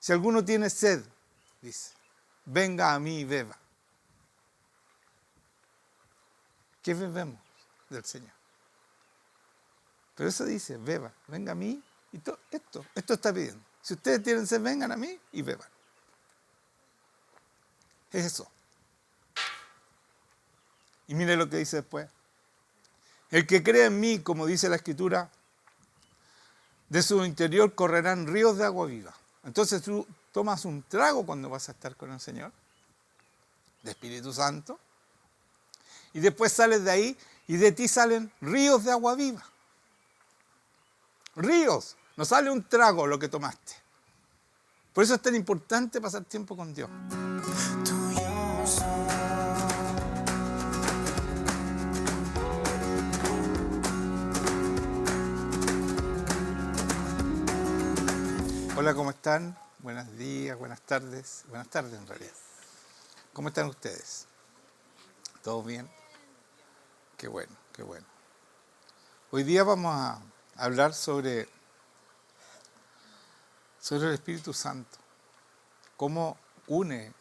Si alguno tiene sed, dice, venga a mí y beba. ¿Qué bebemos del Señor? Pero eso dice, beba, venga a mí y esto está pidiendo. Si ustedes tienen sed, vengan a mí y beban. Es eso. Y mire lo que dice después. El que cree en mí, como dice la Escritura, de su interior correrán ríos de agua viva. Entonces tú tomas un trago cuando vas a estar con el Señor, de Espíritu Santo, y después sales de ahí y de ti salen ríos de agua viva. Ríos. No sale un trago lo que tomaste. Por eso es tan importante pasar tiempo con Dios. Hola, ¿cómo están? Buenos días, buenas tardes en realidad. ¿Cómo están ustedes? ¿Todos bien? Qué bueno, qué bueno. Hoy día vamos a hablar sobre el Espíritu Santo. Cómo une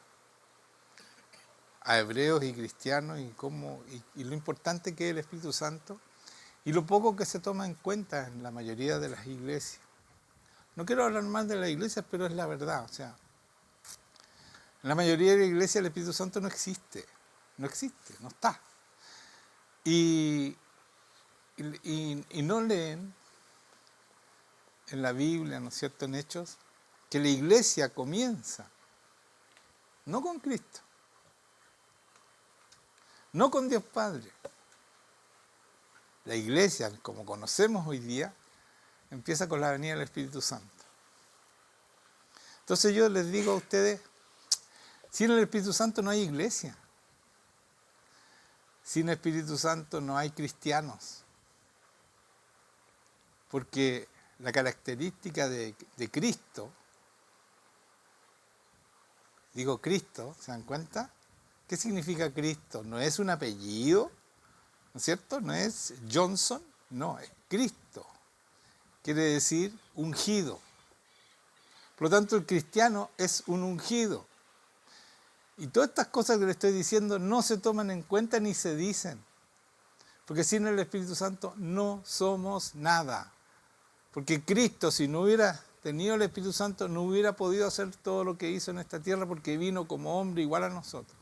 a hebreos y cristianos y lo importante que es el Espíritu Santo y lo poco que se toma en cuenta en la mayoría de las iglesias. No quiero hablar más de las iglesias, pero es la verdad. O sea, en la mayoría de las iglesias el Espíritu Santo no existe, no está. Y no leen en la Biblia, ¿no es cierto?, en Hechos, que la iglesia comienza no con Cristo, no con Dios Padre. La iglesia, como conocemos hoy día, empieza con la venida del Espíritu Santo. Entonces yo les digo a ustedes, sin el Espíritu Santo no hay iglesia. Sin el Espíritu Santo no hay cristianos. Porque la característica de Cristo, digo Cristo, ¿se dan cuenta? ¿Qué significa Cristo? No es un apellido, ¿no es cierto? No es Johnson, no, es Cristo. Quiere decir ungido. Por lo tanto, el cristiano es un ungido. Y todas estas cosas que le estoy diciendo no se toman en cuenta ni se dicen. Porque sin el Espíritu Santo no somos nada. Porque Cristo, si no hubiera tenido el Espíritu Santo, no hubiera podido hacer todo lo que hizo en esta tierra porque vino como hombre igual a nosotros.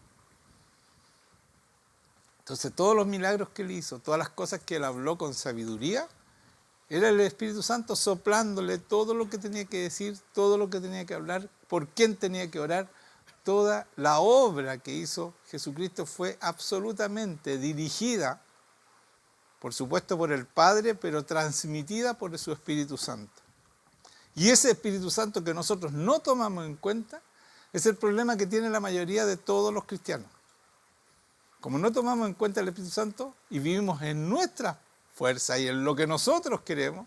Entonces, todos los milagros que él hizo, todas las cosas que él habló con sabiduría, era el Espíritu Santo soplándole todo lo que tenía que decir, todo lo que tenía que hablar, por quién tenía que orar. Toda la obra que hizo Jesucristo fue absolutamente dirigida, por supuesto por el Padre, pero transmitida por su Espíritu Santo. Y ese Espíritu Santo que nosotros no tomamos en cuenta es el problema que tiene la mayoría de todos los cristianos. Como no tomamos en cuenta el Espíritu Santo y vivimos en nuestra fuerza y en lo que nosotros queremos,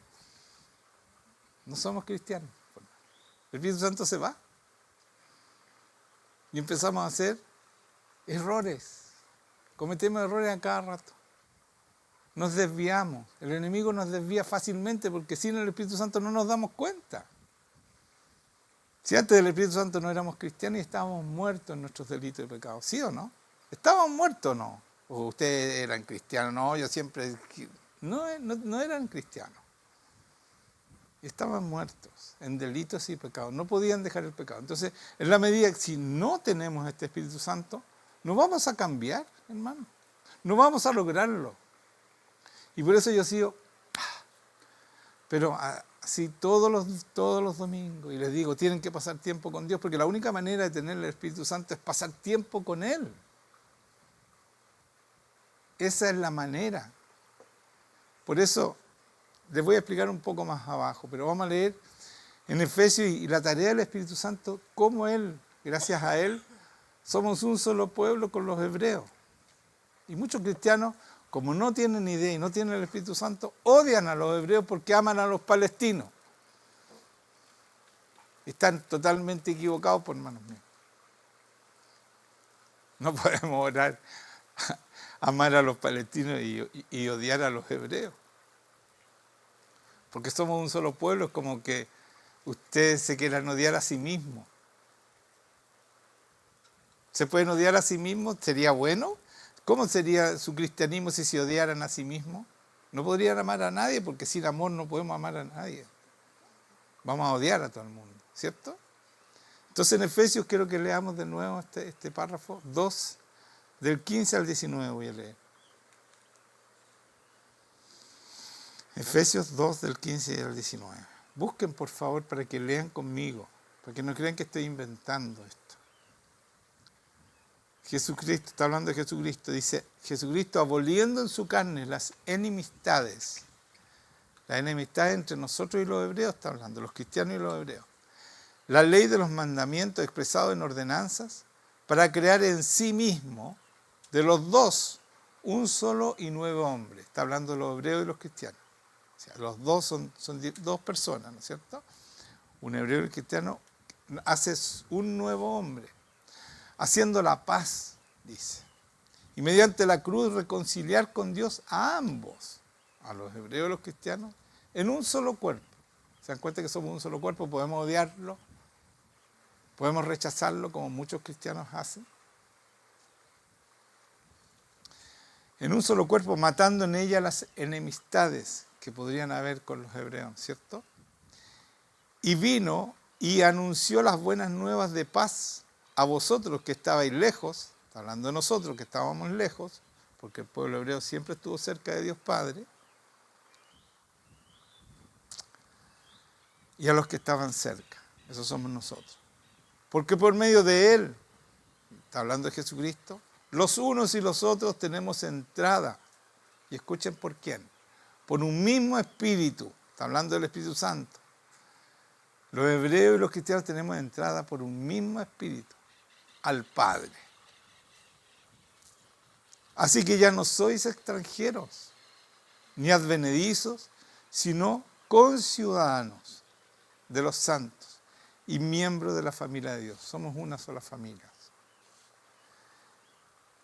no somos cristianos. El Espíritu Santo se va y empezamos a hacer errores. Cometemos errores a cada rato. Nos desviamos. El enemigo nos desvía fácilmente porque sin el Espíritu Santo no nos damos cuenta. Si antes del Espíritu Santo no éramos cristianos y estábamos muertos en nuestros delitos y pecados, ¿sí o no? ¿Estábamos muertos o no? ¿O ustedes eran cristianos? No, yo siempre... No eran cristianos. Estaban muertos en delitos y pecados. No podían dejar el pecado. Entonces, en la medida que si no tenemos este Espíritu Santo, no vamos a cambiar, hermano. No vamos a lograrlo. Y por eso yo sigo, pero así todos los domingos, y les digo, tienen que pasar tiempo con Dios, porque la única manera de tener el Espíritu Santo es pasar tiempo con Él. Esa es la manera. Por eso les voy a explicar un poco más abajo, pero vamos a leer en Efesios y la tarea del Espíritu Santo, cómo Él, gracias a Él, somos un solo pueblo con los hebreos. Y muchos cristianos, como no tienen idea y no tienen el Espíritu Santo, odian a los hebreos porque aman a los palestinos. Están totalmente equivocados, por hermanos míos. No podemos orar, amar a los palestinos y odiar a los hebreos. Porque somos un solo pueblo, es como que ustedes se quieran odiar a sí mismos. ¿Se pueden odiar a sí mismos? ¿Sería bueno? ¿Cómo sería su cristianismo si se odiaran a sí mismos? No podrían amar a nadie porque sin amor no podemos amar a nadie. Vamos a odiar a todo el mundo, ¿cierto? Entonces en Efesios quiero que leamos de nuevo este párrafo 2, del 15 al 19 voy a leer. Efesios 2, del 15 al 19. Busquen por favor para que lean conmigo, para que no crean que estoy inventando esto. Jesucristo, está hablando de Jesucristo, dice, Jesucristo aboliendo en su carne las enemistades. La enemistad entre nosotros y los hebreos, está hablando, los cristianos y los hebreos. La ley de los mandamientos expresados en ordenanzas para crear en sí mismo, de los dos, un solo y nuevo hombre. Está hablando de los hebreos y los cristianos. O sea, los dos son dos personas, ¿no es cierto? Un hebreo y un cristiano haces un nuevo hombre, haciendo la paz, dice. Y mediante la cruz reconciliar con Dios a ambos, a los hebreos y los cristianos, en un solo cuerpo. ¿Se dan cuenta que somos un solo cuerpo? Podemos odiarlo, podemos rechazarlo como muchos cristianos hacen. En un solo cuerpo, matando en ella las enemistades que podrían haber con los hebreos, ¿cierto? Y vino y anunció las buenas nuevas de paz a vosotros que estabais lejos, está hablando de nosotros que estábamos lejos, porque el pueblo hebreo siempre estuvo cerca de Dios Padre, y a los que estaban cerca, esos somos nosotros. Porque por medio de Él, está hablando de Jesucristo, los unos y los otros tenemos entrada. Y escuchen por quién. Por un mismo Espíritu, está hablando del Espíritu Santo. Los hebreos y los cristianos tenemos entrada por un mismo Espíritu al Padre. Así que ya no sois extranjeros, ni advenedizos, sino conciudadanos de los santos y miembros de la familia de Dios. Somos una sola familia.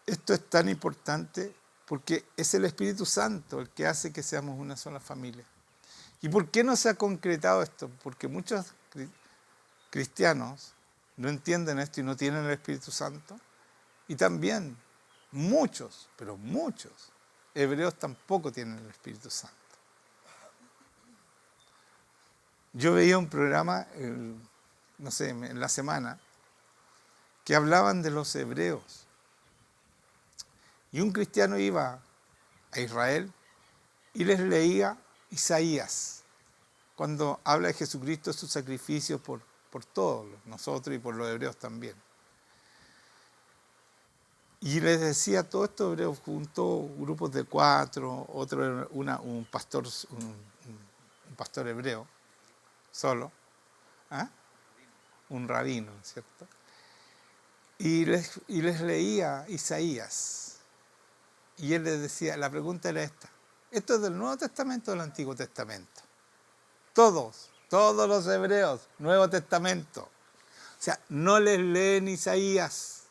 Esto es tan importante porque es el Espíritu Santo el que hace que seamos una sola familia. ¿Y por qué no se ha concretado esto? Porque muchos cristianos no entienden esto y no tienen el Espíritu Santo. Y también muchos, pero muchos hebreos tampoco tienen el Espíritu Santo. Yo veía un programa, no sé, en la semana, que hablaban de los hebreos. Y un cristiano iba a Israel y les leía Isaías, cuando habla de Jesucristo, su sacrificio por todos nosotros y por los hebreos también. Y les decía a todos estos hebreos juntos, grupos de 4, otro un pastor hebreo, solo, ¿ah? Un rabino, ¿cierto? Y les leía Isaías. Y él les decía, la pregunta era esta: ¿esto es del Nuevo Testamento o del Antiguo Testamento? Todos los hebreos, Nuevo Testamento. O sea, no les leen Isaías,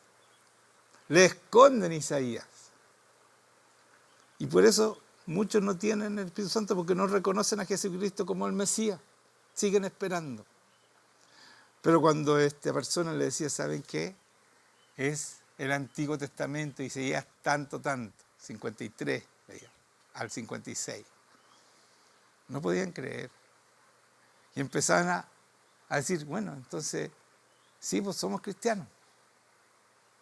les esconden Isaías. Y por eso muchos no tienen el Espíritu Santo, porque no reconocen a Jesucristo como el Mesías. Siguen esperando. Pero cuando esta persona le decía, ¿saben qué? Es el Antiguo Testamento, Isaías tanto, 53, al 56. No podían creer. Y empezaban a decir, bueno, entonces, sí, pues somos cristianos.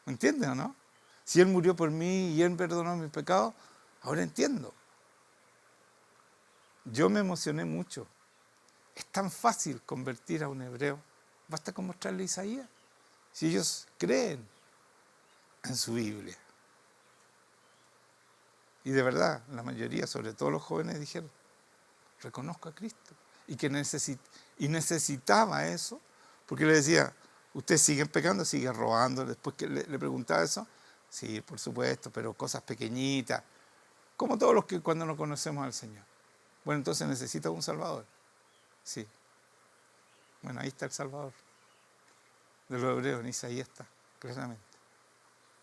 ¿Me entienden o no? Si Él murió por mí y Él perdonó mis pecados, ahora entiendo. Yo me emocioné mucho. Es tan fácil convertir a un hebreo. Basta con mostrarle Isaías. Si ellos creen en su Biblia. Y de verdad, la mayoría, sobre todo los jóvenes, dijeron, reconozco a Cristo. Y que necesitaba eso, porque le decía, ¿ustedes siguen pecando? ¿Siguen robando? Después que le preguntaba eso, sí, por supuesto, pero cosas pequeñitas, como todos los que cuando no conocemos al Señor. Bueno, entonces necesita un Salvador. Sí. Bueno, ahí está el Salvador de los hebreos, en Isaías está, claramente,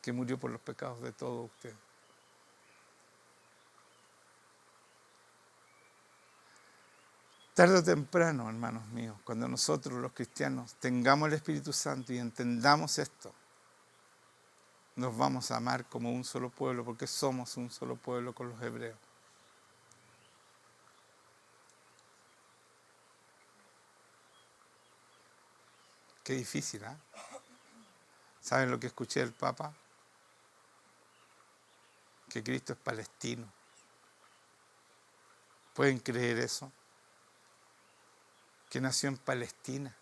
que murió por los pecados de todos ustedes. Tarde o temprano, hermanos míos, cuando nosotros los cristianos tengamos el Espíritu Santo y entendamos esto, nos vamos a amar como un solo pueblo, porque somos un solo pueblo con los hebreos. Qué difícil, ¿eh? ¿Saben lo que escuché del Papa? Que Cristo es palestino. ¿Pueden creer eso? Que nació en Palestina.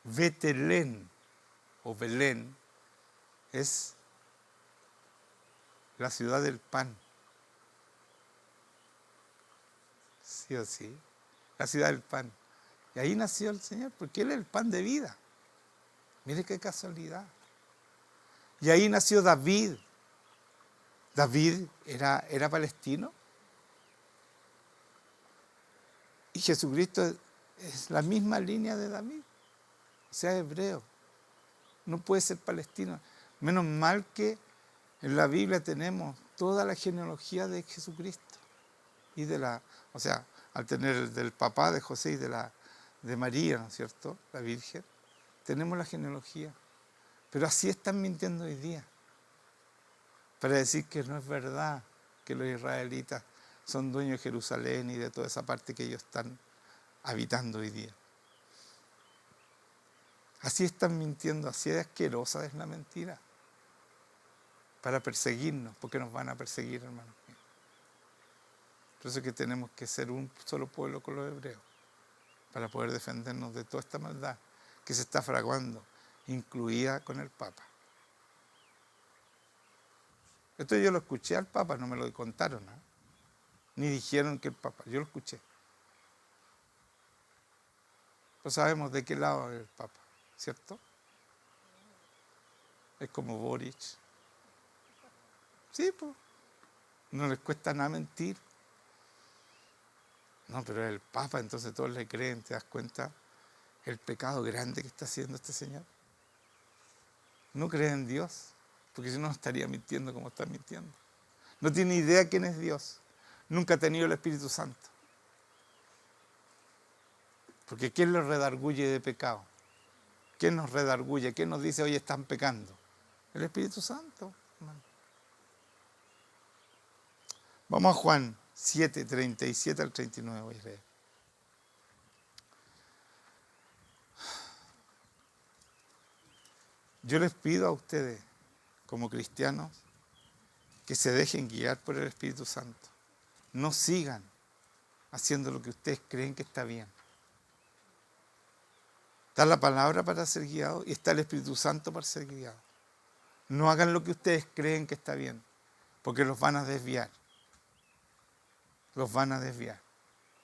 Betlén o Belén es la ciudad del pan. Sí o sí, la ciudad del pan. Y ahí nació el Señor, porque Él es el pan de vida. Mire qué casualidad. Y ahí nació David. David era palestino. Y Jesucristo es la misma línea de David. O sea, hebreo. No puede ser palestino. Menos mal que en la Biblia tenemos toda la genealogía de Jesucristo. Y o sea, al tener del papá de José y de María, ¿no es cierto?, la Virgen, tenemos la genealogía. Pero así están mintiendo hoy día. Para decir que no es verdad que los israelitas son dueños de Jerusalén y de toda esa parte que ellos están habitando hoy día. Así están mintiendo, así de asquerosa es la mentira. Para perseguirnos, porque nos van a perseguir, hermanos míos. Por eso es que tenemos que ser un solo pueblo con los hebreos, para poder defendernos de toda esta maldad que se está fraguando, incluida con el Papa. Esto yo lo escuché al Papa, no me lo contaron, ¿eh? Ni dijeron que el Papa, yo lo escuché. Pues sabemos de qué lado es el Papa, ¿cierto? Es como Boric. Sí, pues. No les cuesta nada mentir. No, pero es el Papa, entonces todos le creen, ¿te das cuenta? El pecado grande que está haciendo este señor. No cree en Dios, porque si no estaría mintiendo como está mintiendo. No tiene idea quién es Dios. Nunca ha tenido el Espíritu Santo. Porque ¿quién los redarguye de pecado? ¿Quién nos redarguye? ¿Quién nos dice, hoy están pecando? El Espíritu Santo, hermano. Vamos a Juan 7, 37 al 39, voy a leer. Yo les pido a ustedes, como cristianos, que se dejen guiar por el Espíritu Santo. No sigan haciendo lo que ustedes creen que está bien. Está la palabra para ser guiado y está el Espíritu Santo para ser guiado. No hagan lo que ustedes creen que está bien, porque los van a desviar. Los van a desviar,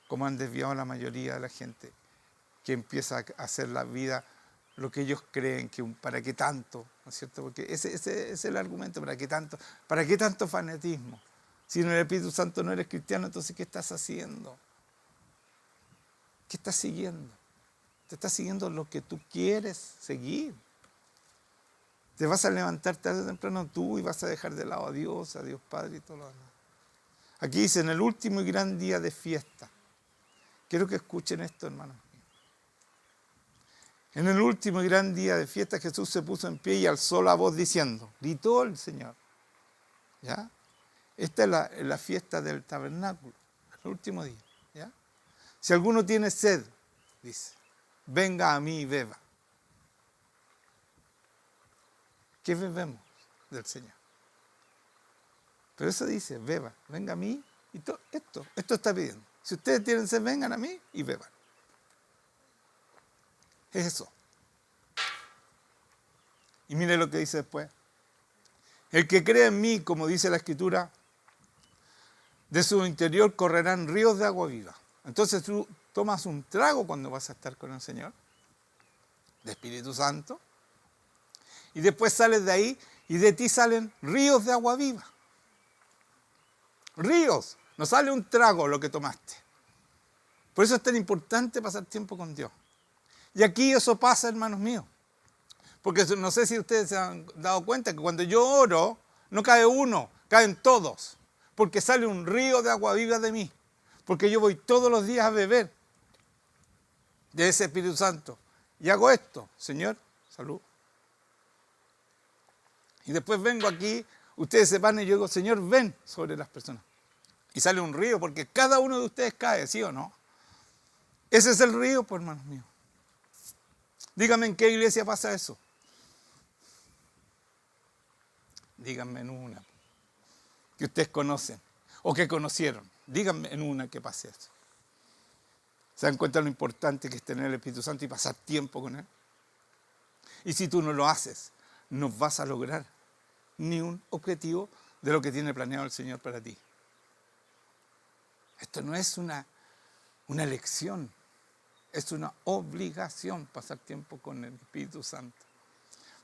como han desviado a la mayoría de la gente que empieza a hacer la vida lo que ellos creen que para qué tanto, ¿no es cierto? Porque ese es el argumento, ¿para qué tanto fanatismo? Si en el Espíritu Santo no eres cristiano, entonces ¿qué estás haciendo? ¿Qué estás siguiendo? Te estás siguiendo lo que tú quieres seguir. Te vas a levantar tarde o temprano tú y vas a dejar de lado a Dios Padre y todo lo demás. Aquí dice, en el último y gran día de fiesta. Quiero que escuchen esto, hermanos. En el último y gran día de fiesta Jesús se puso en pie y alzó la voz diciendo, gritó el Señor. ¿Ya? Esta es la fiesta del tabernáculo, el último día. ¿Ya? Si alguno tiene sed, dice, venga a mí y beba. ¿Qué bebemos del Señor? Pero eso dice, beba, venga a mí y esto está pidiendo. Si ustedes tienen sed, vengan a mí y beban. Es eso. Y mire lo que dice después. El que cree en mí, como dice la Escritura, de su interior correrán ríos de agua viva. Entonces tú tomas un trago cuando vas a estar con el Señor, de Espíritu Santo, y después sales de ahí y de ti salen ríos de agua viva. Ríos, no sale un trago lo que tomaste. Por eso es tan importante pasar tiempo con Dios. Y aquí eso pasa, hermanos míos. Porque no sé si ustedes se han dado cuenta que cuando yo oro, no cae uno, caen todos. Porque sale un río de agua viva de mí. Porque yo voy todos los días a beber de ese Espíritu Santo. Y hago esto, Señor, salud. Y después vengo aquí, ustedes se van y yo digo, Señor, ven sobre las personas. Y sale un río, porque cada uno de ustedes cae, ¿sí o no? Ese es el río, pues, hermanos míos. Díganme en qué iglesia pasa eso. Díganme en una que ustedes conocen o que conocieron. Díganme en una que pase eso. ¿Se dan cuenta lo importante que es tener el Espíritu Santo y pasar tiempo con Él? Y si tú no lo haces, no vas a lograr ni un objetivo de lo que tiene planeado el Señor para ti. Esto no es una elección, es una obligación pasar tiempo con el Espíritu Santo.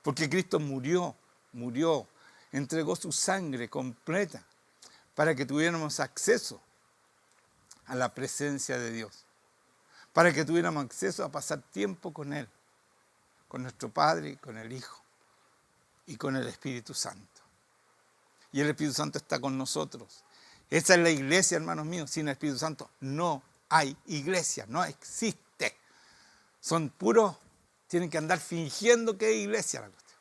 Porque Cristo murió, entregó su sangre completa para que tuviéramos acceso a la presencia de Dios, para que tuviéramos acceso a pasar tiempo con Él, con nuestro Padre, con el Hijo y con el Espíritu Santo. Y el Espíritu Santo está con nosotros. Esa es la iglesia, hermanos míos. Sin el Espíritu Santo no hay iglesia, no existe. Son puros, tienen que andar fingiendo que hay iglesia la cuestión.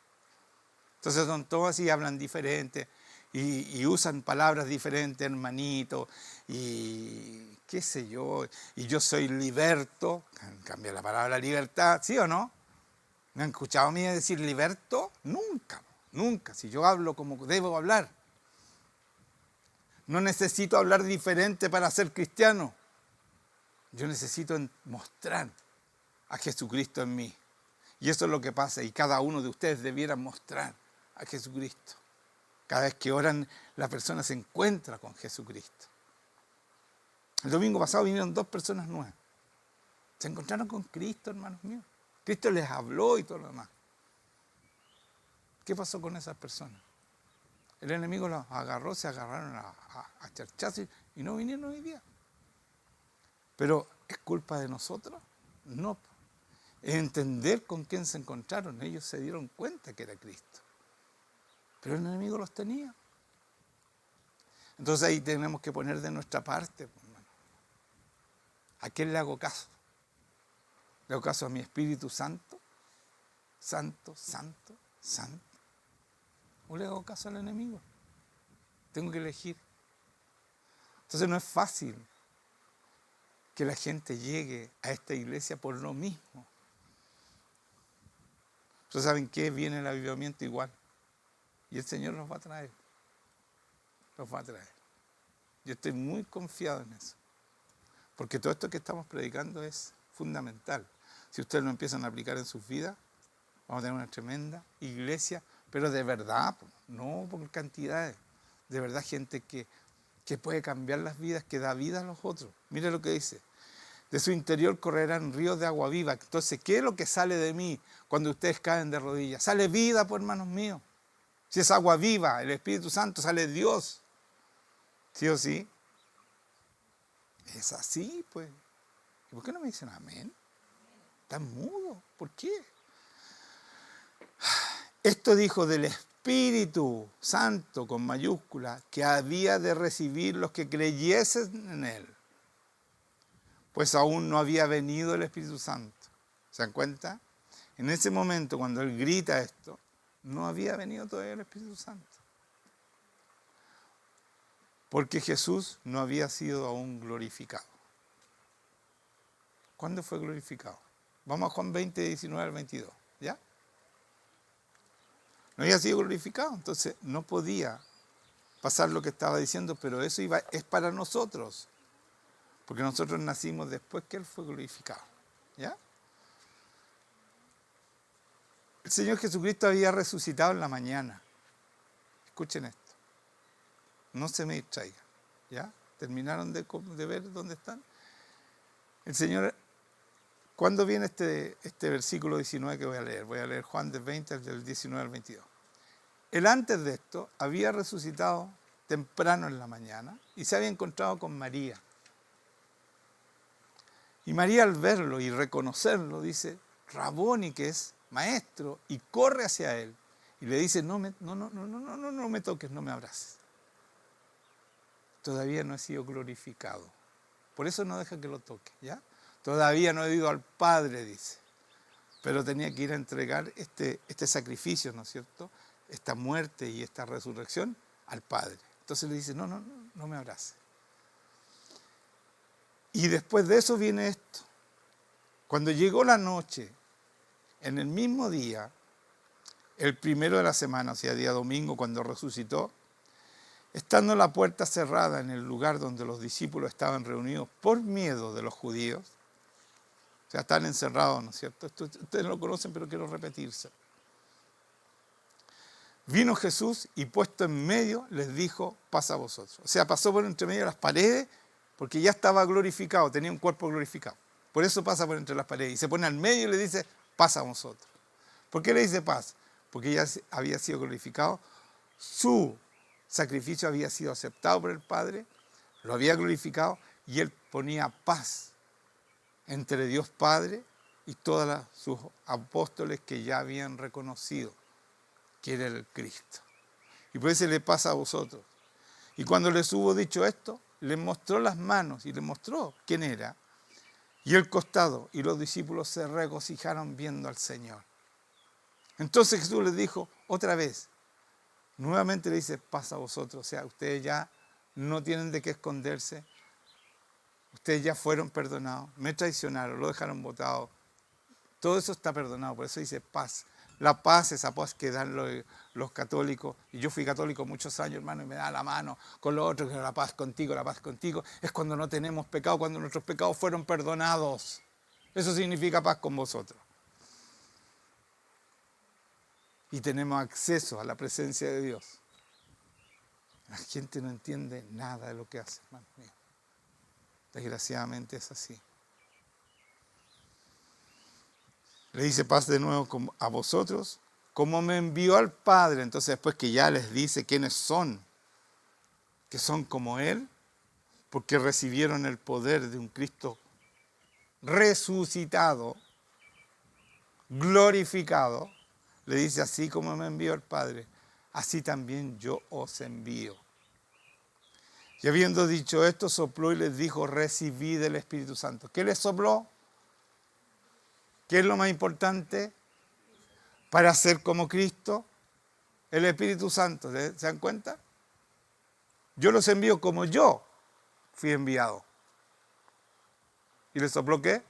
Entonces son todos así, hablan diferente y usan palabras diferentes, hermanito, y qué sé yo, y yo soy liberto, cambia la palabra libertad, ¿sí o no? ¿Me han escuchado a mí decir liberto? Nunca, nunca, si yo hablo como debo hablar. No necesito hablar diferente para ser cristiano. Yo necesito mostrar a Jesucristo en mí. Y eso es lo que pasa. Y cada uno de ustedes debiera mostrar a Jesucristo. Cada vez que oran, la persona se encuentra con Jesucristo. El domingo pasado vinieron 2 personas nuevas. Se encontraron con Cristo, hermanos míos. Cristo les habló y todo lo demás. ¿Qué pasó con esas personas? El enemigo los agarró, se agarraron a charchazos y no vinieron hoy día. Pero ¿es culpa de nosotros? No. Es entender con quién se encontraron. Ellos se dieron cuenta que era Cristo. Pero el enemigo los tenía. Entonces ahí tenemos que poner de nuestra parte. Hermano. ¿A quién le hago caso? ¿Le hago caso a mi Espíritu Santo? Santo, santo, santo. ¿O le hago caso al enemigo? Tengo que elegir. Entonces no es fácil que la gente llegue a esta iglesia por lo mismo. Ustedes saben que viene el avivamiento igual. Y el Señor los va a traer. Los va a traer. Yo estoy muy confiado en eso. Porque todo esto que estamos predicando es fundamental. Si ustedes lo empiezan a aplicar en sus vidas, vamos a tener una tremenda iglesia, pero de verdad, no por cantidades. De verdad, gente que puede cambiar las vidas, que da vida a los otros. Mire lo que dice. De su interior correrán ríos de agua viva. Entonces, ¿qué es lo que sale de mí cuando ustedes caen de rodillas? Sale vida, pues, hermanos míos. Si es agua viva, el Espíritu Santo, sale Dios. ¿Sí o sí? Es así, pues. ¿Y por qué no me dicen amén? Están mudos. ¿Por qué? Esto dijo del Espíritu Santo, con mayúscula, que había de recibir los que creyesen en Él. Pues aún no había venido el Espíritu Santo. ¿Se dan cuenta? En ese momento, cuando Él grita esto, no había venido todavía el Espíritu Santo. Porque Jesús no había sido aún glorificado. ¿Cuándo fue glorificado? Vamos a Juan 20, 19 al 22. ¿Ya? No había sido glorificado, entonces no podía pasar lo que estaba diciendo, pero eso es para nosotros. Porque nosotros nacimos después que Él fue glorificado. ¿Ya? El Señor Jesucristo había resucitado en la mañana. Escuchen esto. No se me distraigan. ¿Ya? ¿Terminaron de ver dónde están? El Señor, ¿cuándo viene este versículo 19 que voy a leer? Voy a leer Juan del 20, del 19 al 22. Él antes de esto había resucitado temprano en la mañana y se había encontrado con María. Y María, al verlo y reconocerlo, dice, Raboni, que es maestro, y corre hacia él. Y le dice, no me toques, no me abraces. Todavía no he sido glorificado Por eso no deja que lo toque, ¿ya? Todavía no he ido al Padre, dice. Pero tenía que ir a entregar este sacrificio, ¿no es cierto? Esta muerte y esta resurrección al Padre. Entonces le dice, no me abrace. Y después de eso viene esto. Cuando llegó la noche, en el mismo día, el primero de la semana, o sea, día domingo, cuando resucitó, estando la puerta cerrada en el lugar donde los discípulos estaban reunidos por miedo de los judíos, o sea, están encerrados, ¿no es cierto? Esto ustedes lo conocen, pero quiero repetirse. Vino Jesús y puesto en medio les dijo, pasa a vosotros. O sea, pasó por entre medio de las paredes porque ya estaba glorificado, tenía un cuerpo glorificado. Por eso pasa por entre las paredes y se pone al medio y le dice, pasa a vosotros. ¿Por qué le dice paz? Porque ya había sido glorificado, su sacrificio había sido aceptado por el Padre, lo había glorificado y él ponía paz entre Dios Padre y todos sus apóstoles que ya habían reconocido que era el Cristo. Y por eso le pasa a vosotros. Y cuando les hubo dicho esto, les mostró las manos y les mostró quién era y el costado, y los discípulos se regocijaron viendo al Señor. Entonces Jesús les dijo otra vez, nuevamente le dice, pasa a vosotros, o sea, ustedes ya no tienen de qué esconderse, ustedes ya fueron perdonados, me traicionaron, lo dejaron botado, todo eso está perdonado, por eso dice paz. La paz, esa paz que dan los católicos, y yo fui católico muchos años, hermano, y me da la mano con los otros, que la paz contigo, es cuando no tenemos pecado, cuando nuestros pecados fueron perdonados. Eso significa paz con vosotros. Y tenemos acceso a la presencia de Dios. La gente no entiende nada de lo que hace, hermano mío. Desgraciadamente es así. Le dice paz de nuevo a vosotros, como me envió al Padre. Entonces después que ya les dice quiénes son, que son como Él, porque recibieron el poder de un Cristo resucitado, glorificado, le dice así como me envió el Padre, así también yo os envío. Y habiendo dicho esto, sopló y les dijo, recibid el Espíritu Santo. ¿Qué les sopló? ¿Qué es lo más importante para ser como Cristo? El Espíritu Santo, ¿se dan cuenta? Yo los envío como yo fui enviado. ¿Y les sopló qué?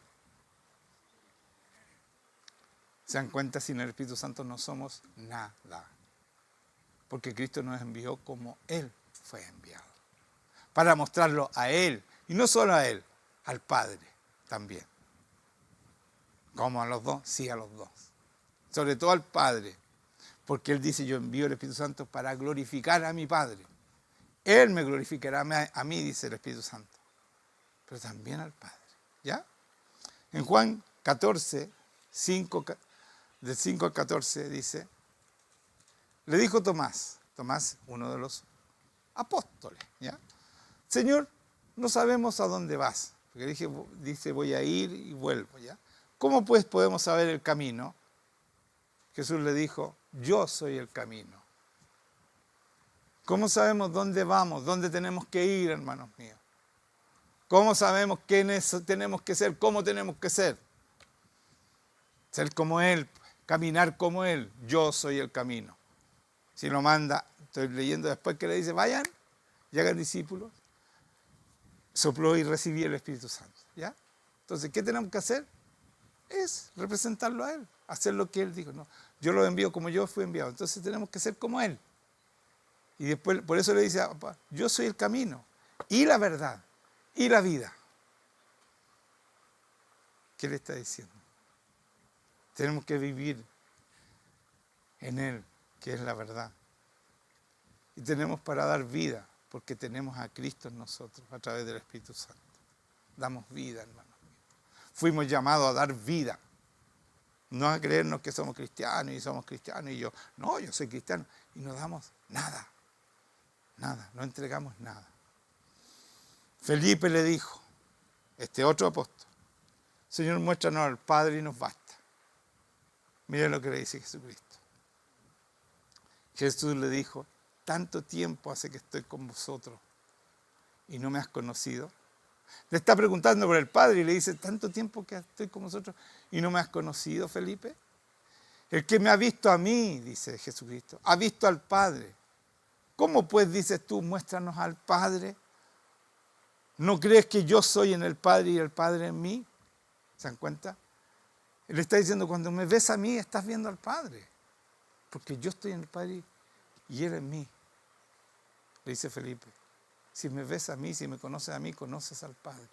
¿Se dan cuenta? Sin el Espíritu Santo no somos nada. Porque Cristo nos envió como Él fue enviado. Para mostrarlo a Él. Y no solo a Él, al Padre también. ¿Cómo a los dos? Sí, a los dos. Sobre todo al Padre. Porque Él dice, yo envío el Espíritu Santo para glorificar a mi Padre. Él me glorificará a mí, dice el Espíritu Santo. Pero también al Padre. ¿Ya? En Juan 14, 5, del 5 al 14 dice, le dijo Tomás, uno de los apóstoles, ¿ya? Señor, no sabemos a dónde vas. Porque dice, voy a ir y vuelvo, ¿ya? ¿Cómo pues podemos saber el camino? Jesús le dijo, yo soy el camino. ¿Cómo sabemos dónde vamos, dónde tenemos que ir, hermanos míos? ¿Cómo sabemos quiénes tenemos que ser, cómo tenemos que ser? Ser como Él, caminar como Él. Yo soy el camino. Si lo manda, estoy leyendo después que le dice, vayan y hagan discípulos. Sopló y recibí el Espíritu Santo. ¿Ya? Entonces, ¿qué tenemos que hacer? Es representarlo a Él, hacer lo que Él dijo. No, yo lo envío como yo fui enviado. Entonces tenemos que ser como Él. Y después, por eso le dice, yo soy el camino y la verdad y la vida. ¿Qué le está diciendo? Tenemos que vivir en Él, que es la verdad. Y tenemos para dar vida, porque tenemos a Cristo en nosotros, a través del Espíritu Santo. Damos vida, hermanos míos. Fuimos llamados a dar vida. No a creernos que somos cristianos y yo, no, yo soy cristiano. Y no damos nada, no entregamos nada. Felipe le dijo, este otro apóstol, Señor, muéstranos al Padre y nos basta. Miren lo que le dice Jesucristo. Jesús le dijo, tanto tiempo hace que estoy con vosotros y no me has conocido. Le está preguntando por el Padre y le dice, tanto tiempo que estoy con vosotros y no me has conocido, Felipe. El que me ha visto a mí, dice Jesucristo, ha visto al Padre. ¿Cómo pues dices tú, muéstranos al Padre? ¿No crees que yo soy en el Padre y el Padre en mí? ¿Se dan cuenta? Él está diciendo, cuando me ves a mí, estás viendo al Padre. Porque yo estoy en el Padre y Él en mí. Le dice Felipe, si me ves a mí, si me conoces a mí, conoces al Padre.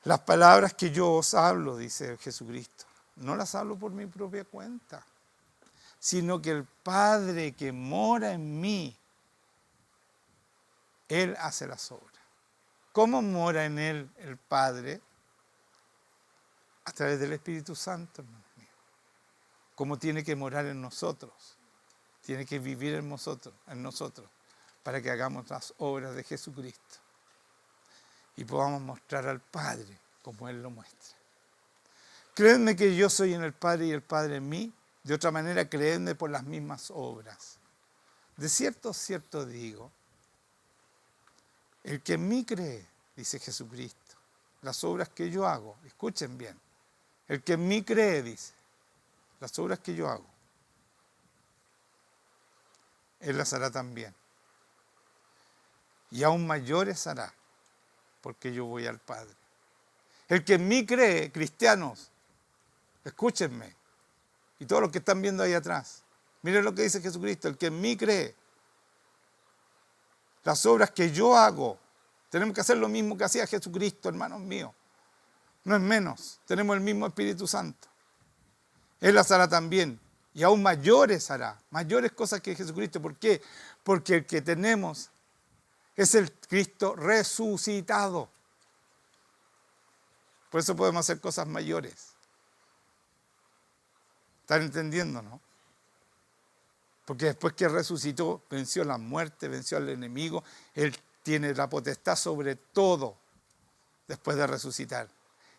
Las palabras que yo os hablo, dice Jesucristo, no las hablo por mi propia cuenta, sino que el Padre que mora en mí, Él hace las obras. ¿Cómo mora en Él el Padre? A través del Espíritu Santo, hermanos míos. ¿Cómo tiene que morar en nosotros? Tiene que vivir en nosotros, para que hagamos las obras de Jesucristo y podamos mostrar al Padre como Él lo muestra. Créanme que yo soy en el Padre y el Padre en mí. De otra manera, créanme por las mismas obras. De cierto, cierto digo, el que en mí cree, dice Jesucristo, las obras que yo hago, escuchen bien, el que en mí cree, dice, las obras que yo hago, Él las hará también. Y aún mayores hará, porque yo voy al Padre. El que en mí cree, cristianos, escúchenme, y todos los que están viendo ahí atrás, miren lo que dice Jesucristo, el que en mí cree, las obras que yo hago, tenemos que hacer lo mismo que hacía Jesucristo, hermanos míos, no es menos, tenemos el mismo Espíritu Santo. Él las hará también, y aún mayores hará, mayores cosas que Jesucristo. ¿Por qué? Porque el que tenemos es el Cristo resucitado. Por eso podemos hacer cosas mayores. ¿Están entendiendo, no? Porque después que resucitó, venció la muerte, venció al enemigo. Él tiene la potestad sobre todo después de resucitar.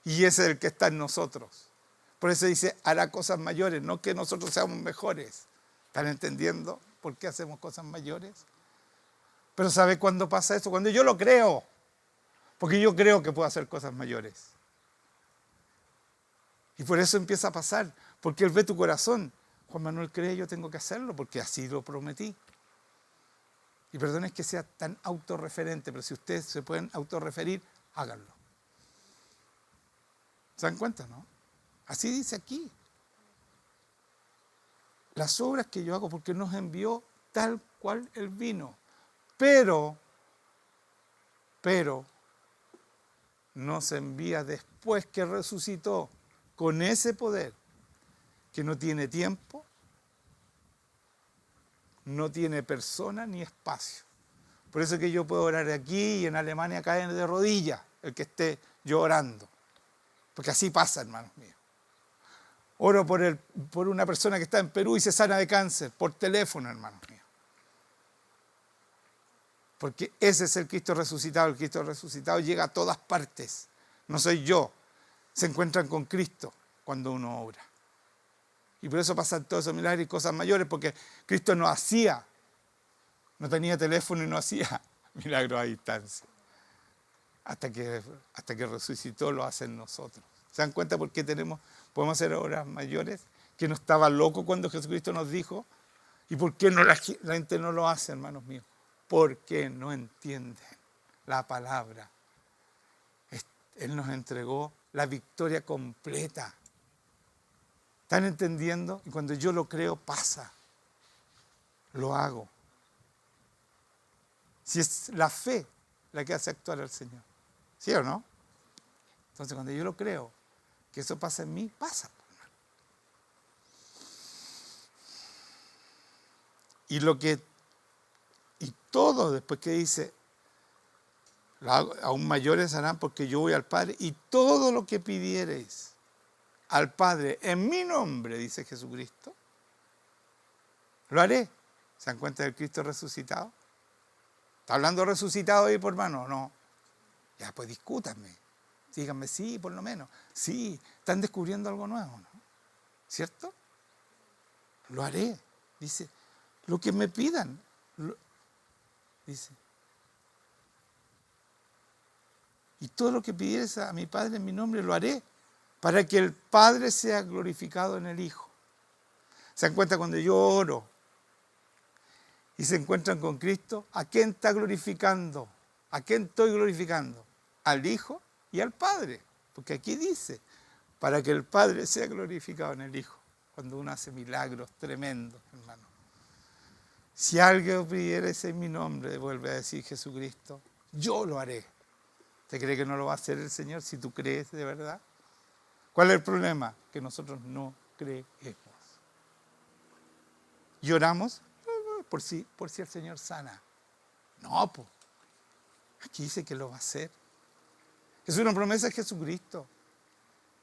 Y ese es el que está en nosotros. Por eso dice, hará cosas mayores, no que nosotros seamos mejores. ¿Están entendiendo por qué hacemos cosas mayores? Pero ¿sabe cuándo pasa eso? Cuando yo lo creo. Porque yo creo que puedo hacer cosas mayores. Y por eso empieza a pasar. Porque Él ve tu corazón. Juan Manuel cree, yo tengo que hacerlo porque así lo prometí. Y perdón que sea tan autorreferente, pero si ustedes se pueden autorreferir, háganlo. ¿Se dan cuenta, no? Así dice aquí. Las obras que yo hago porque nos envió tal cual Él vino. Pero nos envía después que resucitó con ese poder que no tiene tiempo, no tiene persona ni espacio. Por eso que yo puedo orar aquí y en Alemania caen de rodillas el que esté yo orando. Porque así pasa, hermanos míos. Oro por una persona que está en Perú y se sana de cáncer, por teléfono, hermanos míos. Porque ese es el Cristo resucitado. El Cristo resucitado llega a todas partes. No soy yo. Se encuentran con Cristo cuando uno obra. Y por eso pasan todos esos milagros y cosas mayores, porque Cristo no hacía, no tenía teléfono y no hacía milagros a distancia. Hasta que resucitó lo hacen nosotros. ¿Se dan cuenta por qué podemos hacer obras mayores? Que no estaba loco cuando Jesucristo nos dijo. ¿Y por qué la gente no lo hace, hermanos míos? Porque no entienden la palabra. Él nos entregó la victoria completa. ¿Están entendiendo? Y cuando yo lo creo, pasa. Lo hago. Si es la fe la que hace actuar al Señor. ¿Sí o no? Entonces, cuando yo lo creo, que eso pasa en mí, pasa. Y todo después que dice, aún mayores harán porque yo voy al Padre, y todo lo que pidiereis al Padre en mi nombre, dice Jesucristo, lo haré. ¿Se dan cuenta del Cristo resucitado? ¿Está hablando resucitado ahí, por hermano? No. Ya, pues discútanme. Díganme, sí, por lo menos. Sí, están descubriendo algo nuevo, ¿no? ¿Cierto? Lo haré. Dice, lo que me pidan. Dice. Y todo lo que pidieres a mi Padre en mi nombre lo haré, para que el Padre sea glorificado en el Hijo. ¿Se dan cuenta cuando yo oro y se encuentran con Cristo? ¿A quién está glorificando? ¿A quién estoy glorificando? Al Hijo y al Padre. Porque aquí dice, para que el Padre sea glorificado en el Hijo. Cuando uno hace milagros tremendos, hermano. Si alguien pidiera ese en mi nombre, vuelve a decir Jesucristo, yo lo haré. ¿Te cree que no lo va a hacer el Señor si tú crees de verdad? ¿Cuál es el problema? Que nosotros no creemos. Y oramos por si el Señor sana. No, pues. Aquí dice que lo va a hacer. Es una promesa de Jesucristo.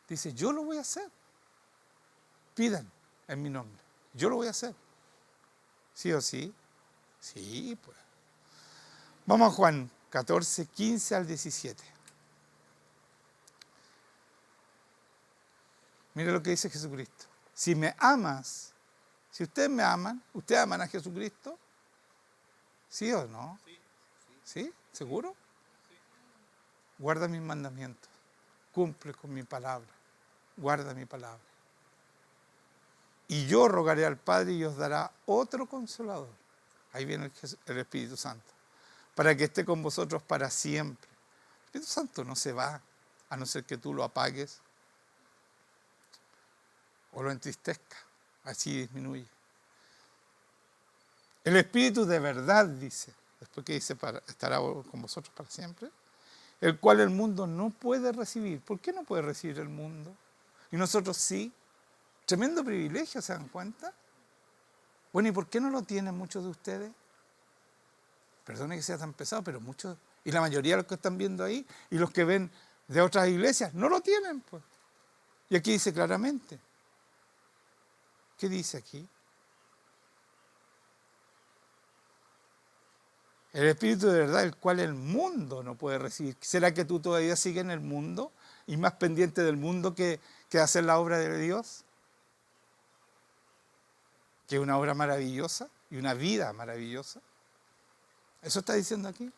Dice, yo lo voy a hacer. Pidan en mi nombre. Yo lo voy a hacer. ¿Sí o sí? Sí, pues. Vamos a Juan 14, 15 al 17. Mire lo que dice Jesucristo. Si me amas, si ustedes me aman, ¿ustedes aman a Jesucristo? ¿Sí o no? ¿Sí? ¿Seguro? Guarda mis mandamientos. Cumple con mi palabra. Guarda mi palabra. Y yo rogaré al Padre y os dará otro consolador. Ahí viene el Espíritu Santo. Para que esté con vosotros para siempre. El Espíritu Santo no se va, a no ser que tú lo apagues o lo entristezca. Así disminuye. El Espíritu de verdad, dice, después que dice, estará con vosotros para siempre, el cual el mundo no puede recibir. ¿Por qué no puede recibir el mundo? Y nosotros sí. Tremendo privilegio, ¿se dan cuenta? Bueno, ¿y por qué no lo tienen muchos de ustedes? Perdone que sea tan pesado, pero muchos, y la mayoría de los que están viendo ahí, y los que ven de otras iglesias, no lo tienen, pues. Y aquí dice claramente. ¿Qué dice aquí? El Espíritu de verdad, el cual el mundo no puede recibir. ¿Será que tú todavía sigues en el mundo y más pendiente del mundo que hacer la obra de Dios? Que es una obra maravillosa y una vida maravillosa. Eso está diciendo aquí,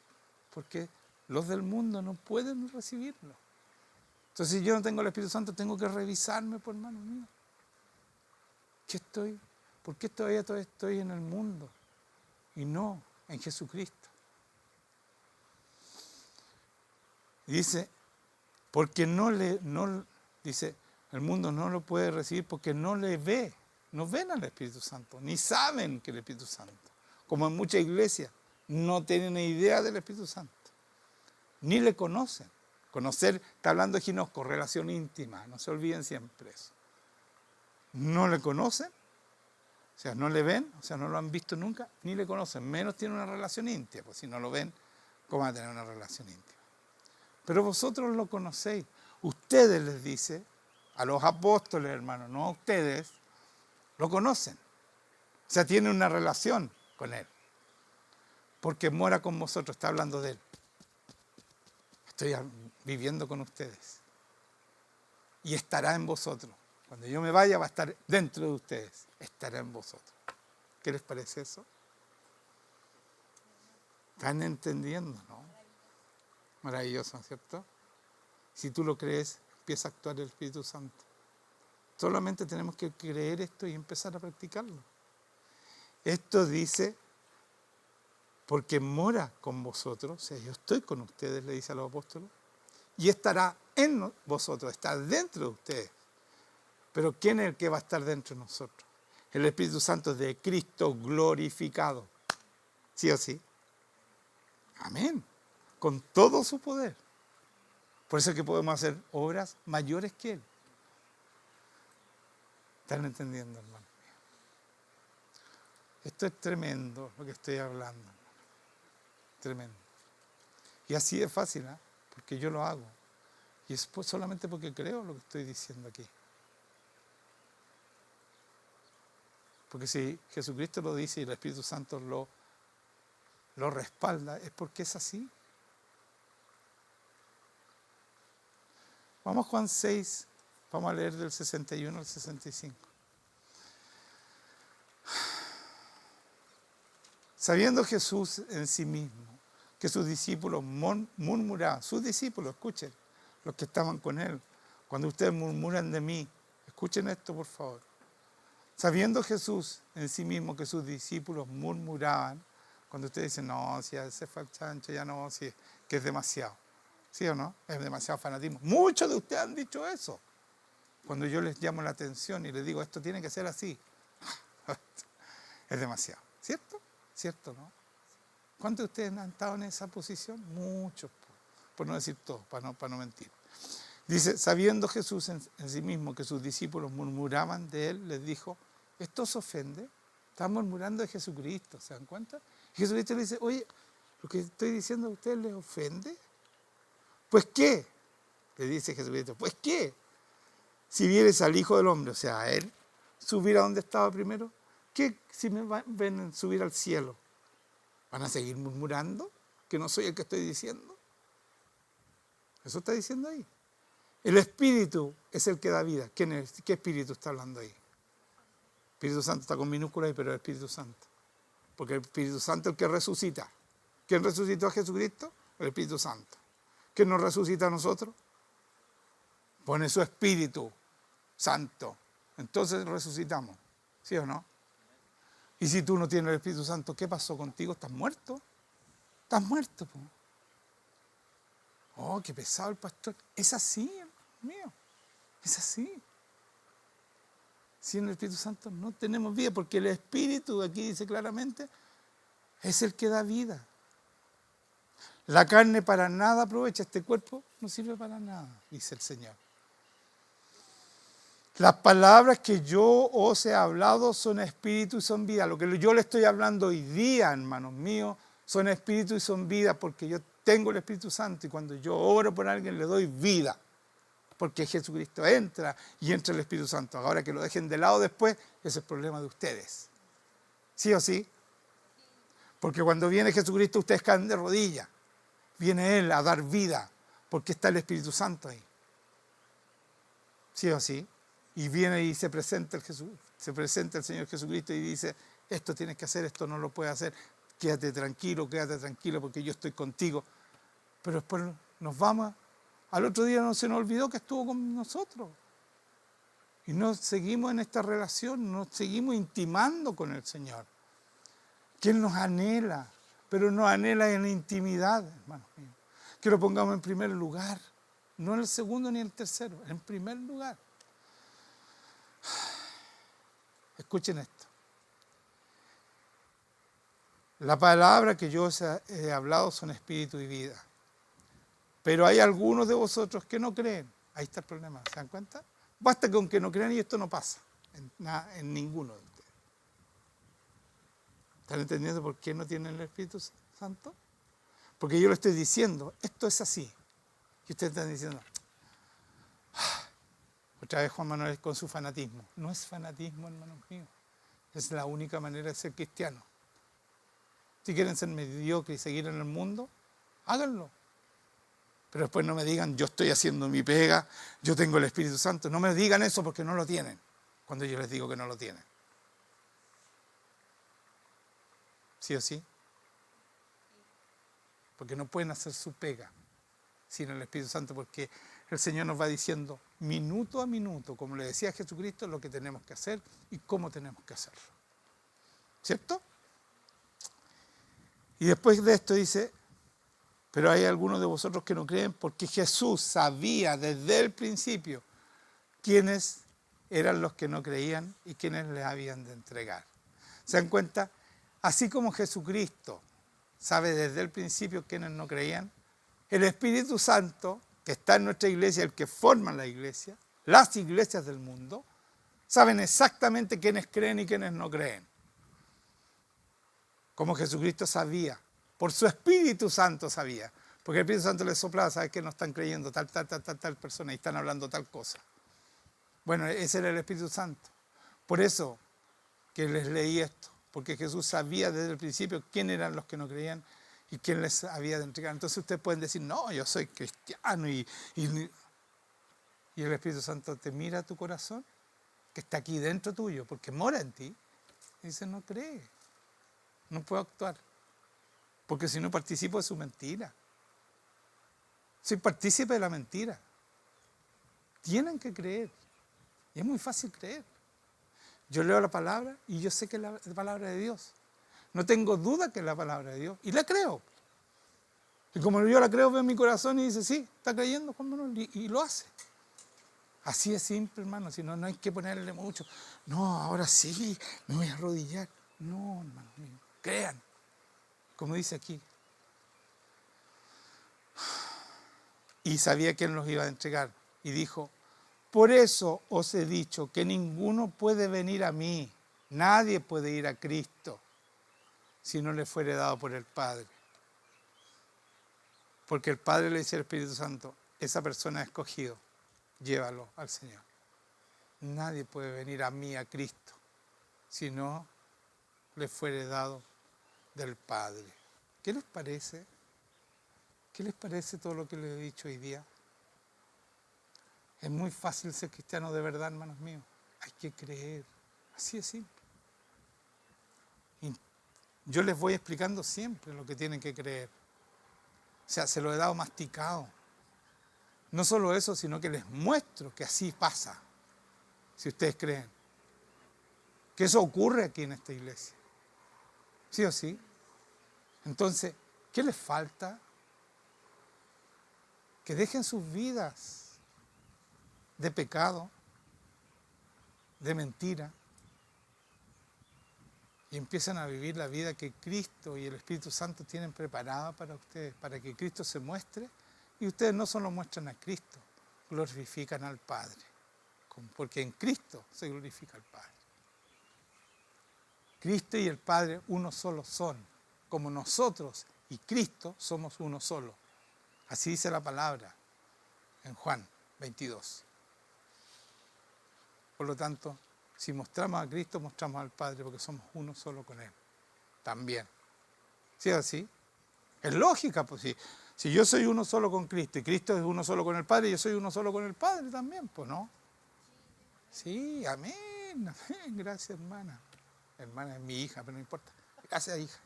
porque los del mundo no pueden recibirlo. Entonces, si yo no tengo el Espíritu Santo, tengo que revisarme, por hermano mío. ¿Por qué todavía estoy en el mundo y no en Jesucristo? Dice, porque dice, el mundo no lo puede recibir porque no le ve. No ven al Espíritu Santo, ni saben que el Espíritu Santo. Como en muchas iglesias, no tienen ni idea del Espíritu Santo. Ni le conocen. Conocer, está hablando de ginosco, relación íntima. No se olviden siempre eso. No le conocen, o sea, no le ven, o sea, no lo han visto nunca, ni le conocen. Menos tienen una relación íntima. Pues si no lo ven, ¿cómo van a tener una relación íntima? Pero vosotros lo conocéis. Ustedes, les dice, a los apóstoles, hermanos, no a ustedes, lo conocen. O sea, tienen una relación con Él. Porque mora con vosotros, está hablando de Él. Estoy viviendo con ustedes. Y estará en vosotros. Cuando yo me vaya va a estar dentro de ustedes. Estará en vosotros. ¿Qué les parece eso? ¿Están entendiendo, no? Maravilloso, ¿cierto? Si tú lo crees, empieza a actuar el Espíritu Santo. Solamente tenemos que creer esto y empezar a practicarlo. Esto dice, porque mora con vosotros, o sea, yo estoy con ustedes, le dice a los apóstoles, y estará en vosotros, está dentro de ustedes. Pero ¿quién es el que va a estar dentro de nosotros? El Espíritu Santo de Cristo glorificado. ¿Sí o sí? Amén. Con todo su poder. Por eso es que podemos hacer obras mayores que Él. ¿Están entendiendo, hermano? Esto es tremendo lo que estoy hablando. Tremendo. Y así es fácil, ¿eh? Porque yo lo hago. Y es solamente porque creo lo que estoy diciendo aquí. Porque si Jesucristo lo dice y el Espíritu Santo lo respalda, es porque es así. Vamos a Juan 6, vamos a leer del 61 al 65. Sabiendo Jesús en sí mismo que sus discípulos murmuraban. Sus discípulos, escuchen, los que estaban con él. Cuando ustedes murmuran de mí, escuchen esto por favor. Sabiendo Jesús en sí mismo que sus discípulos murmuraban, cuando ustedes dicen, no, si ese fue el chancho, ya no, si que es demasiado. ¿Sí o no? Es demasiado fanatismo. Muchos de ustedes han dicho eso. Cuando yo les llamo la atención y les digo, esto tiene que ser así, es demasiado. ¿Cierto? ¿Cierto, no? ¿Cuántos de ustedes han estado en esa posición? Muchos, por no decir todos, para no mentir. Dice, sabiendo Jesús en sí mismo que sus discípulos murmuraban de él, les dijo, ¿esto os ofende? Están murmurando de Jesucristo, ¿se dan cuenta? Y Jesucristo le dice, oye, lo que estoy diciendo a ustedes les ofende. ¿Pues qué? Le dice Jesucristo, ¿pues qué? Si vieres al Hijo del Hombre, o sea, a él, subir a donde estaba primero, ¿qué si me ven subir al cielo? ¿Van a seguir murmurando que no soy el que estoy diciendo? Eso está diciendo ahí. El Espíritu es el que da vida. ¿Qué Espíritu está hablando ahí? Espíritu Santo está con minúsculas ahí, pero es el Espíritu Santo. Porque el Espíritu Santo es el que resucita. ¿Quién resucitó a Jesucristo? El Espíritu Santo. ¿Quién nos resucita a nosotros? Pone su Espíritu Santo. Entonces resucitamos. ¿Sí o no? Y si tú no tienes el Espíritu Santo, ¿qué pasó contigo? ¿Estás muerto? Estás muerto, po. Oh, qué pesado el pastor. Es así, mío. Es así. Sin el Espíritu Santo no tenemos vida, porque el Espíritu, aquí dice claramente, es el que da vida. La carne para nada aprovecha, este cuerpo no sirve para nada, dice el Señor. Las palabras que yo os he hablado son espíritu y son vida. Lo que yo le estoy hablando hoy día, hermanos míos, son espíritu y son vida, porque yo tengo el Espíritu Santo y cuando yo oro por alguien le doy vida. Porque Jesucristo entra y entra el Espíritu Santo. Ahora que lo dejen de lado después, ese es el problema de ustedes. ¿Sí o sí? Porque cuando viene Jesucristo ustedes caen de rodillas. Viene Él a dar vida, porque está el Espíritu Santo ahí. ¿Sí o sí? Y viene y se presenta el Señor Jesucristo y dice, esto tienes que hacer, esto no lo puedes hacer, quédate tranquilo porque yo estoy contigo. Pero después nos vamos, al otro día no se nos olvidó que estuvo con nosotros. Y nos seguimos en esta relación, nos seguimos intimando con el Señor. Que Él nos anhela, pero nos anhela en la intimidad, hermanos míos. Que lo pongamos en primer lugar, no en el segundo ni en el tercero, en primer lugar. Escuchen esto. La palabra que yo os he hablado son espíritu y vida. Pero hay algunos de vosotros que no creen. Ahí está el problema, ¿se dan cuenta? Basta con que no crean y esto no pasa en ninguno de ustedes. ¿Están entendiendo por qué no tienen el Espíritu Santo? Porque yo le estoy diciendo, esto es así. Y ustedes están diciendo, otra vez Juan Manuel con su fanatismo. No es fanatismo, hermanos míos. Es la única manera de ser cristiano. Si quieren ser mediocres y seguir en el mundo, háganlo. Pero después no me digan, yo estoy haciendo mi pega, yo tengo el Espíritu Santo. No me digan eso porque no lo tienen, cuando yo les digo que no lo tienen. ¿Sí o sí? Porque no pueden hacer su pega sin el Espíritu Santo, porque el Señor nos va diciendo minuto a minuto, como le decía Jesucristo, lo que tenemos que hacer y cómo tenemos que hacerlo. ¿Cierto? Y después de esto dice, pero hay algunos de vosotros que no creen, porque Jesús sabía desde el principio quiénes eran los que no creían y quiénes les habían de entregar. ¿Se dan cuenta? Así como Jesucristo sabe desde el principio quiénes no creían, el Espíritu Santo, que está en nuestra iglesia, el que forma la iglesia, las iglesias del mundo, saben exactamente quiénes creen y quiénes no creen. Como Jesucristo sabía, por su Espíritu Santo sabía, porque el Espíritu Santo les soplaba, ¿sabes que no están creyendo tal persona y están hablando tal cosa? Bueno, ese era el Espíritu Santo. Por eso que les leí esto, porque Jesús sabía desde el principio quién eran los que no creían y quién les había de entregar. Entonces ustedes pueden decir, no, yo soy cristiano y el Espíritu Santo te mira a tu corazón, que está aquí dentro tuyo, porque mora en ti, y dice, no cree, no puedo actuar. Porque si no participo de su mentira. Soy partícipe de la mentira. Tienen que creer. Y es muy fácil creer. Yo leo la palabra y yo sé que es la palabra de Dios. No tengo duda que es la palabra de Dios. Y la creo. Y como yo la creo, veo en mi corazón y dice, sí, está creyendo Juan Manuel. Y lo hace. Así es simple, hermano. Si no, no hay que ponerle mucho. No, ahora sí, me voy a arrodillar. No, hermano mío. Crean. Como dice aquí. Y sabía que Él nos iba a entregar. Y dijo, por eso os he dicho que ninguno puede venir a mí. Nadie puede ir a Cristo si no le fuere dado por el Padre. Porque el Padre le dice al Espíritu Santo, esa persona ha escogido, llévalo al Señor. Nadie puede venir a mí, a Cristo, si no le fuere dado del Padre. ¿Qué les parece? ¿Qué les parece todo lo que les he dicho hoy día? Es muy fácil ser cristiano de verdad, hermanos míos. Hay que creer. Así es simple. Y yo les voy explicando siempre lo que tienen que creer. O sea, se lo he dado masticado. No solo eso, sino que les muestro que así pasa. Si ustedes creen. Que eso ocurre aquí en esta iglesia. ¿Sí o sí? Entonces, ¿qué les falta? Que dejen sus vidas de pecado, de mentira, y empiezan a vivir la vida que Cristo y el Espíritu Santo tienen preparada para ustedes, para que Cristo se muestre, y ustedes no solo muestran a Cristo, glorifican al Padre, porque en Cristo se glorifica al Padre. Cristo y el Padre uno solo son, como nosotros y Cristo somos uno solo. Así dice la palabra en Juan 22. Por lo tanto, si mostramos a Cristo, mostramos al Padre, porque somos uno solo con Él. También. ¿Sí es así? Es lógica, pues si yo soy uno solo con Cristo y Cristo es uno solo con el Padre, yo soy uno solo con el Padre también, pues, ¿no? Sí, amén, amén. Gracias, hermana. Hermana es mi hija, pero no importa. Gracias, hija.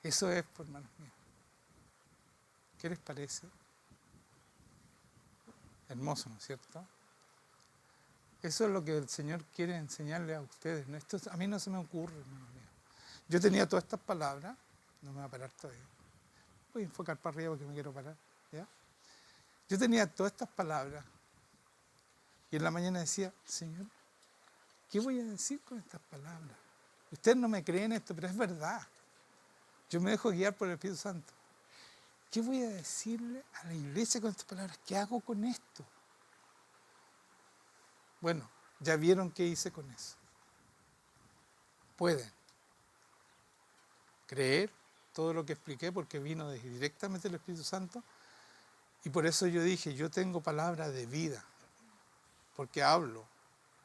Eso es, pues, hermanos míos. ¿Qué les parece? Hermoso, ¿no es cierto? Eso es lo que el Señor quiere enseñarle a ustedes. ¿No? Esto a mí no se me ocurre, hermano mío. Yo tenía todas estas palabras, no me va a parar todavía. Voy a enfocar para arriba porque me quiero parar. ¿Ya? Yo tenía todas estas palabras y en la mañana decía, Señor, ¿qué voy a decir con estas palabras? Ustedes no me creen esto, pero es verdad. Yo me dejo guiar por el Espíritu Santo. ¿Qué voy a decirle a la iglesia con estas palabras? ¿Qué hago con esto? Bueno, ya vieron qué hice con eso. Pueden creer todo lo que expliqué porque vino directamente del Espíritu Santo y por eso yo dije, yo tengo palabra de vida porque hablo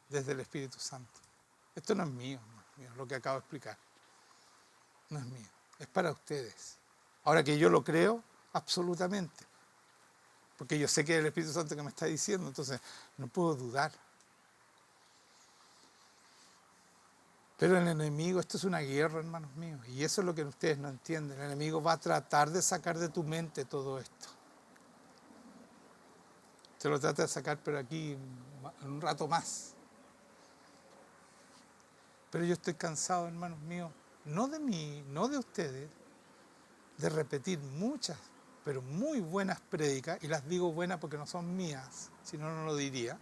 desde el Espíritu Santo. Esto no es mío, lo que acabo de explicar. No es mío, es para ustedes. Ahora que yo lo creo, absolutamente. Porque yo sé que es el Espíritu Santo que me está diciendo, entonces no puedo dudar. Pero el enemigo, esto es una guerra, hermanos míos, y eso es lo que ustedes no entienden. El enemigo va a tratar de sacar de tu mente todo esto. Se lo trata de sacar, pero aquí en un rato más. Pero yo estoy cansado, hermanos míos, no de mí, no de ustedes, de repetir muchas, pero muy buenas prédicas, y las digo buenas porque no son mías, si no, no lo diría,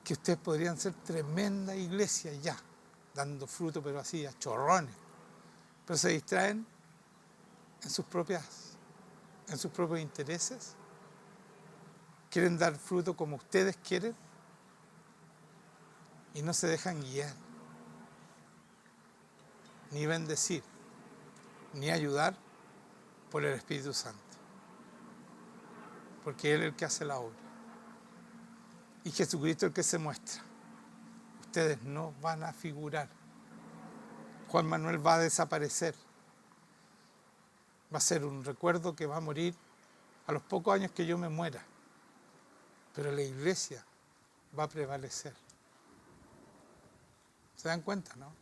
que ustedes podrían ser tremenda iglesia ya, dando fruto, pero así, a chorrones. Pero se distraen en sus propios intereses. Quieren dar fruto como ustedes quieren y no se dejan guiar, ni bendecir, ni ayudar por el Espíritu Santo. Porque Él es el que hace la obra. Y Jesucristo es el que se muestra. Ustedes no van a figurar. Juan Manuel va a desaparecer. Va a ser un recuerdo que va a morir a los pocos años que yo me muera. Pero la iglesia va a prevalecer. ¿Se dan cuenta, no?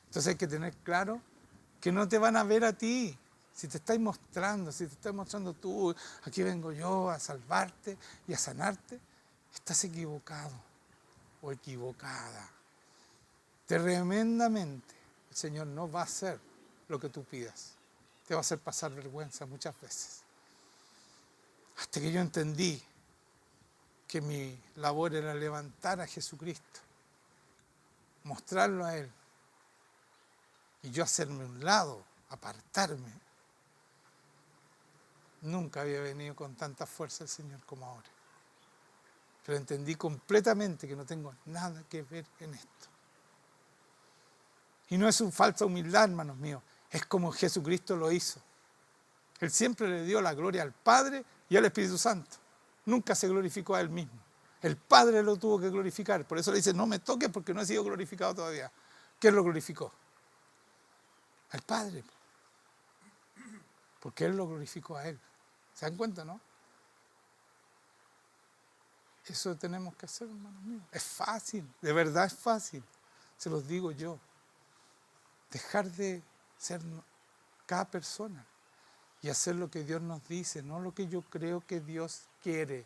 Entonces hay que tener claro que no te van a ver a ti. Si te estás mostrando tú, aquí vengo yo a salvarte y a sanarte, estás equivocado o equivocada. Tremendamente, el Señor no va a hacer lo que tú pidas. Te va a hacer pasar vergüenza muchas veces. Hasta que yo entendí que mi labor era levantar a Jesucristo, mostrarlo a Él, y yo hacerme un lado, apartarme. Nunca había venido con tanta fuerza el Señor como ahora. Pero entendí completamente que no tengo nada que ver en esto. Y no es una falsa humildad, hermanos míos. Es como Jesucristo lo hizo. Él siempre le dio la gloria al Padre y al Espíritu Santo. Nunca se glorificó a Él mismo. El Padre lo tuvo que glorificar. Por eso le dice, no me toques porque no he sido glorificado todavía. ¿Quién lo glorificó? Al Padre. Porque Él lo glorificó a Él. ¿Se dan cuenta, no? Eso tenemos que hacer, hermanos míos. Es fácil, de verdad es fácil. Se los digo yo. Dejar de ser cada persona y hacer lo que Dios nos dice, no lo que yo creo que Dios quiere.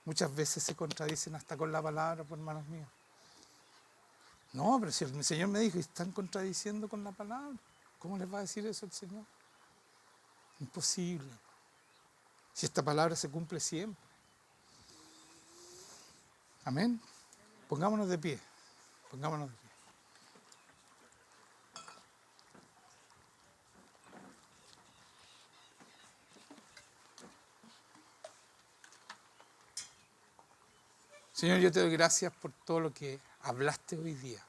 Muchas veces se contradicen hasta con la palabra, pues, hermanos míos. No, pero si el Señor me dijo, están contradiciendo con la palabra, ¿cómo les va a decir eso el Señor? Imposible. Si esta palabra se cumple siempre. Amén. Pongámonos de pie. Pongámonos de pie. Señor, yo te doy gracias por todo lo que hablaste hoy día.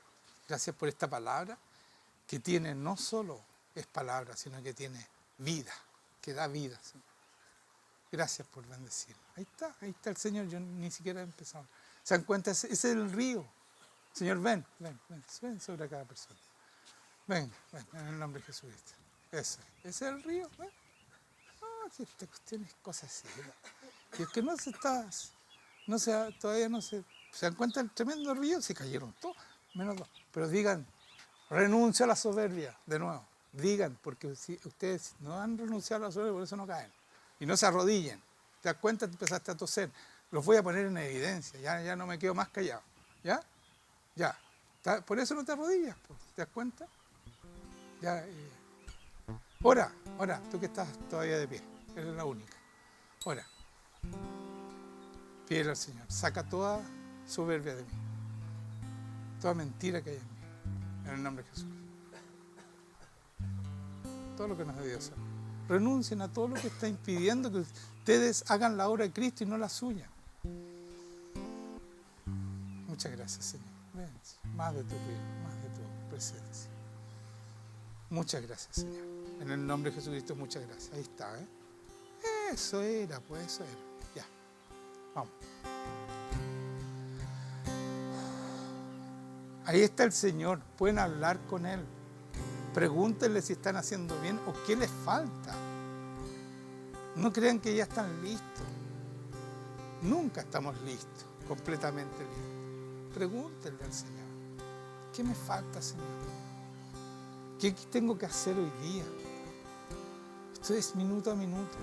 Gracias por esta palabra que tiene, no solo es palabra, sino que tiene vida, que da vida, Señor. Gracias por bendecirnos. Ahí está el Señor, yo ni siquiera he empezado. ¿Se dan cuenta? Ese es el río. Señor, ven sobre cada persona. Ven, en el nombre de Jesucristo. Ese es el río. ¿Ven? Si esta cuestión es cosa así. Y es que todavía no se dan cuenta del tremendo río, se cayeron todos, menos dos. Pero digan, renuncia a la soberbia, de nuevo. Digan, porque si ustedes no han renunciado a la soberbia, por eso no caen. Y no se arrodillen. ¿Te das cuenta? Te empezaste a toser. Los voy a poner en evidencia. Ya no me quedo más callado. ¿Ya? Por eso no te arrodillas. ¿Te das cuenta? Ora, tú que estás todavía de pie. Eres la única. Ora. Pídele al Señor. Saca toda soberbia de mí. Toda mentira que hay en mí. En el nombre de Jesús. Todo lo que nos ha debido hacer. Renuncien a todo lo que está impidiendo que ustedes hagan la obra de Cristo y no la suya. Muchas gracias, Señor. Ven, más de tu río, más de tu presencia. Muchas gracias, Señor. En el nombre de Jesucristo, muchas gracias. Ahí está, ¿eh? Eso era. Ya, vamos. Ahí está el Señor. Pueden hablar con Él. Pregúntenle si están haciendo bien o qué les falta. No crean que ya están listos. Nunca estamos listos, completamente listos. Pregúntenle al Señor. ¿Qué me falta, Señor? ¿Qué tengo que hacer hoy día? Esto es minuto a minuto.